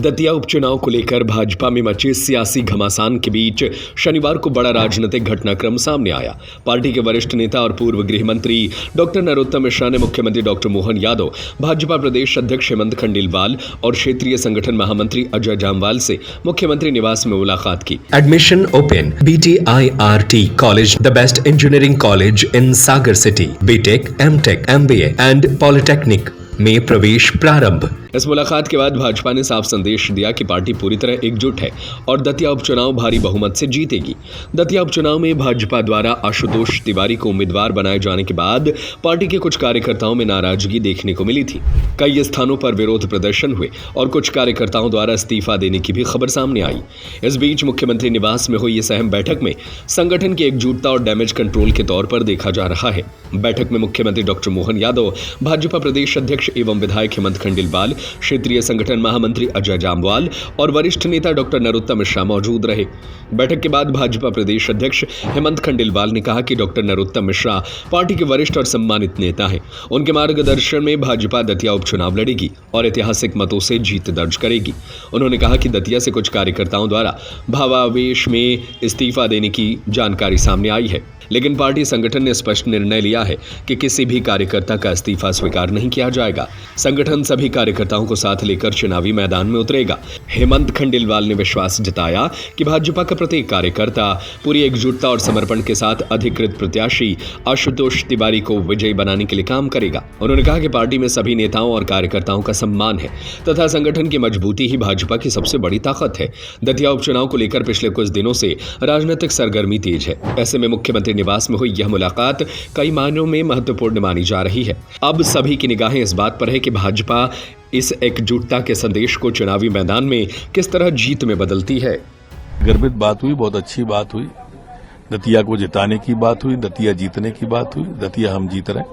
दतिया उपचुनाव को लेकर भाजपा में मचे सियासी घमासान के बीच शनिवार को बड़ा राजनीतिक घटनाक्रम सामने आया। पार्टी के वरिष्ठ नेता और पूर्व गृह मंत्री डॉक्टर नरोत्तम मिश्रा ने मुख्यमंत्री डॉक्टर मोहन यादव, भाजपा प्रदेश अध्यक्ष हेमंत खंडेलवाल और क्षेत्रीय संगठन महामंत्री अजय जामवाल से मुख्यमंत्री निवास में मुलाकात की। Admission open BTIRT college, the best engineering college in Sagar city. BTech, MTech, MBA and polytechnic में प्रवेश प्रारंभ। इस मुलाकात के बाद भाजपा ने साफ संदेश दिया कि पार्टी पूरी तरह एकजुट है और दतिया उपचुनाव भारी बहुमत से जीतेगी। दतिया उपचुनाव में भाजपा द्वारा आशुतोष तिवारी को उम्मीदवार बनाए जाने के बाद पार्टी के कुछ कार्यकर्ताओं में नाराजगी देखने को मिली थी। कई स्थानों पर विरोध प्रदर्शन हुए और कुछ कार्यकर्ताओं द्वारा इस्तीफा देने की भी खबर सामने आई। इस बीच मुख्यमंत्री निवास में हुई इस अहम बैठक में संगठन की एकजुटता और डैमेज कंट्रोल के तौर पर देखा जा रहा है। बैठक में मुख्यमंत्री डॉक्टर मोहन यादव, भाजपा प्रदेश अध्यक्ष एवं विधायक हेमंत खंडेलवाल, क्षेत्रीय संगठन महामंत्री अजय जामवाल और वरिष्ठ नेता डॉक्टर नरोत्तम मिश्रा मौजूद रहे। बैठक के बाद भाजपा प्रदेश अध्यक्ष हेमंत खंडेलवाल ने कहा कि डॉक्टर नरोत्तम मिश्रा पार्टी के वरिष्ठ और सम्मानित नेता हैं। उनके मार्गदर्शन में भाजपा दतिया उपचुनाव लड़ेगी और ऐतिहासिक मतों से जीत दर्ज करेगी। उन्होंने कहा कि दतिया से कुछ कार्यकर्ताओं द्वारा भावावेश में इस्तीफा देने की जानकारी सामने आई है, लेकिन पार्टी संगठन ने स्पष्ट निर्णय लिया है कि किसी भी कार्यकर्ता का इस्तीफा स्वीकार नहीं किया जाएगा। संगठन सभी कार्यकर्ताओं को साथ लेकर चुनावी मैदान में उतरेगा। हेमंत खंडेलवाल ने विश्वास जताया कि भाजपा का प्रत्येक कार्यकर्ता पूरी एकजुटता और समर्पण के साथ अधिकृत प्रत्याशी आशुतोष तिवारी को विजयी बनाने के लिए काम करेगा। उन्होंने कहा कि पार्टी में सभी नेताओं और कार्यकर्ताओं का सम्मान है तथा संगठन की मजबूती ही भाजपा की सबसे बड़ी ताकत है। दतिया उपचुनाव को लेकर पिछले कुछ दिनों से राजनीतिक सरगर्मी तेज है। ऐसे में मुख्यमंत्री निवास में हुई यह मुलाकात कई मायनों में महत्वपूर्ण मानी जा रही है। अब सभी की निगाहें इस बात पर है कि भाजपा इस एकजुटता के संदेश को चुनावी मैदान में किस तरह जीत में बदलती है। गर्वित बात हुई, बहुत अच्छी बात हुई। दतिया को जिताने की बात हुई, दतिया जीतने की बात हुई। दतिया हम जीत रहे,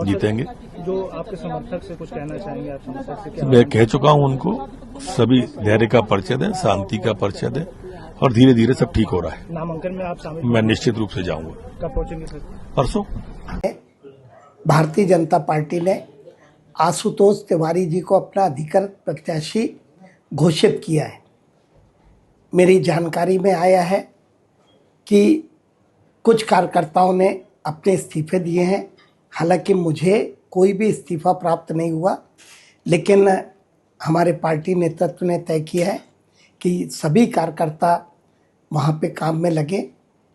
जीतेंगे। जो आपके समर्थक से कुछ कहना चाहेंगे आप समर्थक से? मैं कह चुका हूं उनको, सभी धैर्य का परिचय दें, शांति का परिचय दें और धीरे धीरे सब ठीक हो रहा है। नामांकन में आप शामिल? मैं निश्चित रूप से जाऊंगा। कब पहुंचेंगे सर? परसों। भारतीय जनता पार्टी ने आशुतोष तिवारी जी को अपना अधिकृत प्रत्याशी घोषित किया है। मेरी जानकारी में आया है कि कुछ कार्यकर्ताओं ने अपने इस्तीफे दिए हैं। हालांकि मुझे कोई भी इस्तीफा प्राप्त नहीं हुआ, लेकिन हमारे पार्टी नेतृत्व ने तय किया है कि सभी कार्यकर्ता वहाँ पे काम में लगे,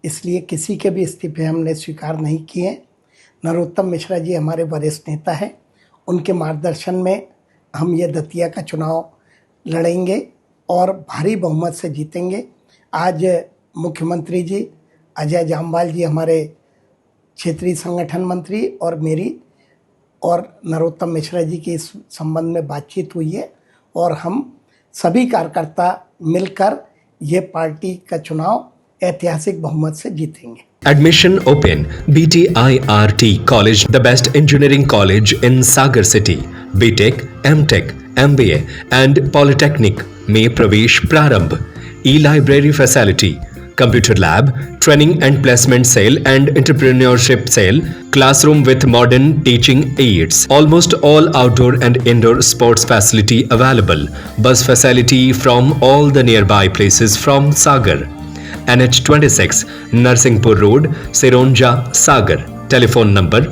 इसलिए किसी के भी इस्तीफे हमने स्वीकार नहीं किए। नरोत्तम मिश्रा जी हमारे वरिष्ठ नेता हैं, उनके मार्गदर्शन में हम ये दतिया का चुनाव लड़ेंगे और भारी बहुमत से जीतेंगे। आज मुख्यमंत्री जी अजय जामवाल जी, हमारे क्षेत्रीय संगठन मंत्री, और मेरी और नरोत्तम मिश्रा जी की इस संबंध में बातचीत हुई है और हम सभी कार्यकर्ता मिलकर ये पार्टी का चुनाव ऐतिहासिक बहुमत से जीतेंगे। Admission open BTIRT college, the best engineering college in Sagar city. BTech, MTech, MBA and polytechnic में प्रवेश प्रारंभ। E library facility, computer lab, training and placement cell and entrepreneurship cell, classroom with modern teaching aids, almost all outdoor and indoor sports facility available, bus facility from all the nearby places from Sagar. NH26, Narsingpur Road, Sironja, Sagar. Telephone number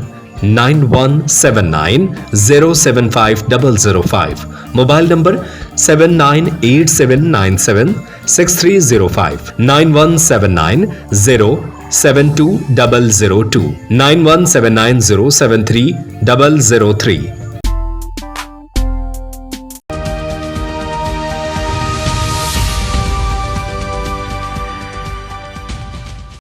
9179075005. Mobile number 7987976305. 9179072002. 9179073003.